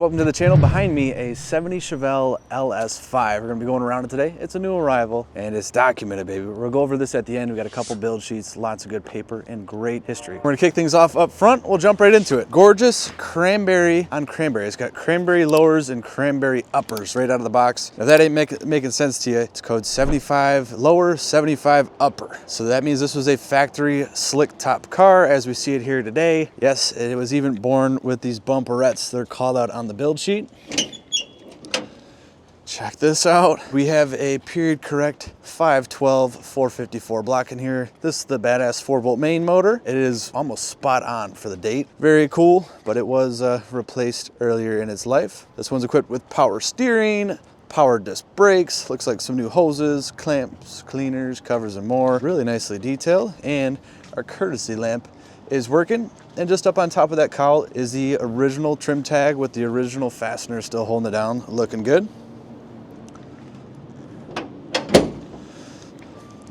Welcome to the channel. Behind me, a 70 Chevelle LS5. We're gonna be going around it today. It's a new arrival and it's documented, baby. We'll go over this at the end. We got a couple build sheets, lots of good paper and great history. We're gonna kick things off up front. We'll jump right into it. Gorgeous cranberry on cranberry. It's got cranberry lowers and cranberry uppers right out of the box. If that ain't making sense to you, it's code 75 lower, 75 upper. So that means this was a factory slick top car as we see it here today. Yes, it was even born with these bumperettes. They're called out on the build sheet. Check this out. We have a period correct 512 454 block in here. This is the badass 4-volt main motor. It is almost spot on for the date. Very cool, but it was replaced earlier in its life. This one's equipped with power steering, power disc brakes, looks like some new hoses, clamps, cleaners, covers, and more. Really nicely detailed, and our courtesy lamp is working. And just up on top of that cowl is the original trim tag with the original fastener still holding it down, looking good.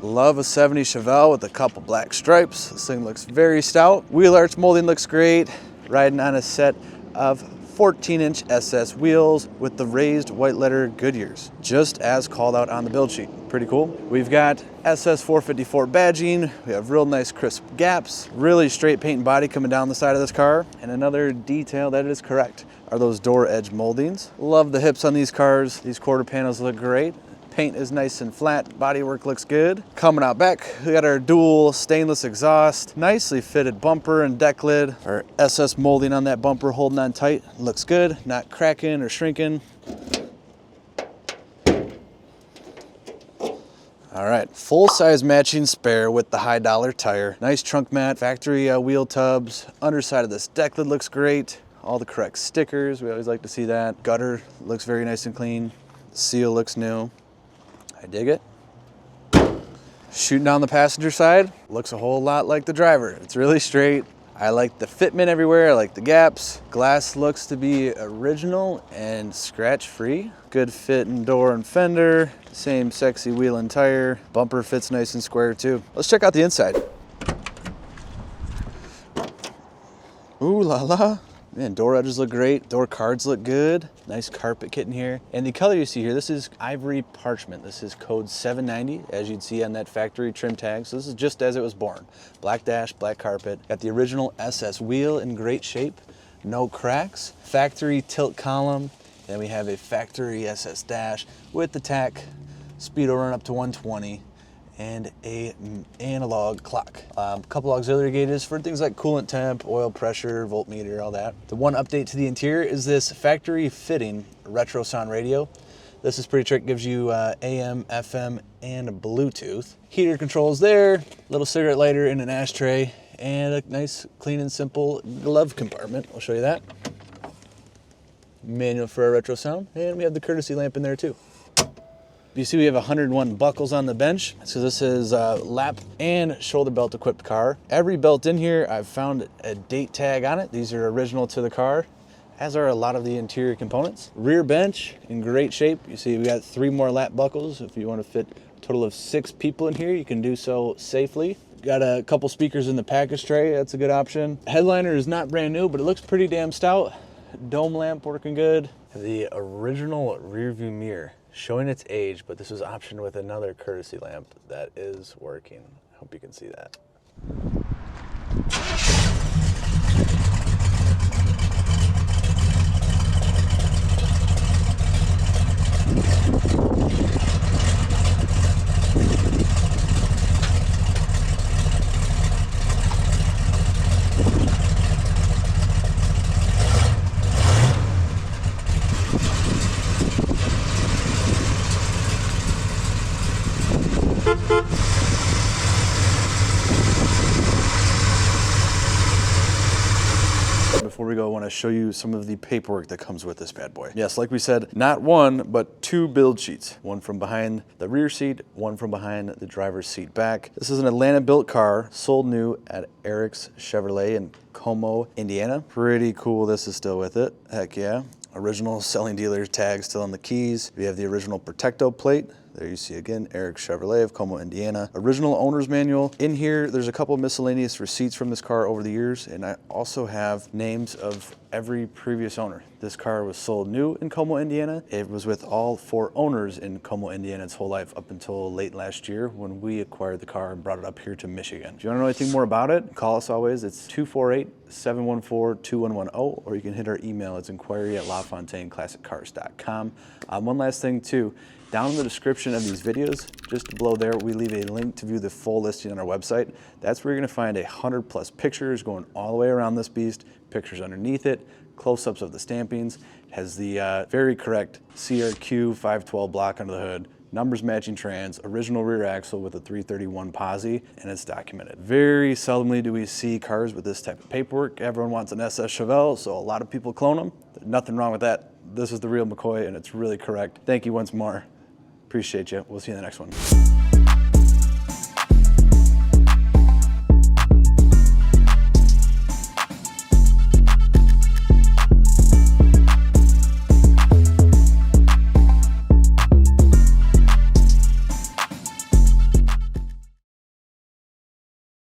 Love a 70 Chevelle with a couple black stripes. This thing looks very stout. Wheel arch molding looks great. Riding on a set of 14-inch SS wheels with the raised white letter Goodyears, just as called out on the build sheet. Pretty cool. We've got SS 454 badging. We have real nice crisp gaps, really straight paint and body coming down the side of this car. And another detail that is correct are those door edge moldings. Love the hips on these cars. These quarter panels look great. Paint is nice and flat, bodywork looks good. Coming out back, we got our dual stainless exhaust, nicely fitted bumper and deck lid. Our SS molding on that bumper holding on tight, looks good, not cracking or shrinking. All right, full-size matching spare with the high dollar tire. Nice trunk mat, factory wheel tubs. Underside of this deck lid looks great. All the correct stickers, we always like to see that. Gutter looks very nice and clean. Seal looks new. I dig it. Shooting down the passenger side, looks a whole lot like the driver. It's really straight. I like the fitment everywhere, I like the gaps. Glass looks to be original and scratch-free. Good fit in door and fender. Same sexy wheel and tire. Bumper fits nice and square too. Let's check out the inside. Ooh la la. Man, door edges look great. Door cards look good. Nice carpet kit in here. And the color you see here, this is Ivory Parchment. This is code 790, as you'd see on that factory trim tag. So this is just as it was born. Black dash, black carpet. Got the original SS wheel in great shape. No cracks. Factory tilt column. Then we have a factory SS dash with the Tach speedo run up to 120. And a analog clock. A couple auxiliary gauges for things like coolant temp, oil pressure, voltmeter, all that. The one update to the interior is this factory fitting Retrosound radio. This is pretty trick, gives you AM, FM, and Bluetooth. Heater controls there, little cigarette lighter in an ashtray, and a nice clean and simple glove compartment. I'll show you that. Manual for our Retrosound, and we have the courtesy lamp in there too. You see we have 101 buckles on the bench. So this is a lap and shoulder belt equipped car. Every belt in here, I've found a date tag on it. These are original to the car, as are a lot of the interior components. Rear bench in great shape. You see we got 3 more lap buckles. If you want to fit a total of 6 people in here, you can do so safely. Got a couple speakers in the package tray. That's a good option. Headliner is not brand new, but it looks pretty damn stout. Dome lamp working good. The original rear view mirror, showing its age, but this was optioned with another courtesy lamp that is working. I hope you can see that. Before we go, I want to show you some of the paperwork that comes with this bad boy. Yes, like we said, not one, but 2 build sheets. One from behind the rear seat, one from behind the driver's seat back. This is an Atlanta-built car, sold new at Eriks Chevrolet in Kokomo, Indiana. Pretty cool this is still with it. Heck yeah. Original selling dealer tag still on the keys. We have the original Protecto plate. There you see again, Eriks Chevrolet of Kokomo, Indiana. Original owner's manual. In here, there's a couple miscellaneous receipts from this car over the years, and I also have names of every previous owner. This car was sold new in Como, Indiana. It was with all 4 owners in Como, Indiana its whole life up until late last year when we acquired the car and brought it up here to Michigan. If you want to know anything more about it, call us always. It's 248-714-2110, or you can hit our email. It's inquiry@LaFontaineClassicCars.com. One last thing too, down in the description of these videos, just below there, we leave a link to view the full listing on our website. That's where you're gonna find 100+ pictures going all the way around this beast, pictures underneath it, close-ups of the stampings. It has the very correct CRQ 512 block under the hood, numbers matching trans, original rear axle with a 331 Posi, and it's documented. Very seldomly do we see cars with this type of paperwork. Everyone wants an SS Chevelle, so a lot of people clone them. There's nothing wrong with that. This is the real McCoy, and it's really correct. Thank you once more. Appreciate you. We'll see you in the next one.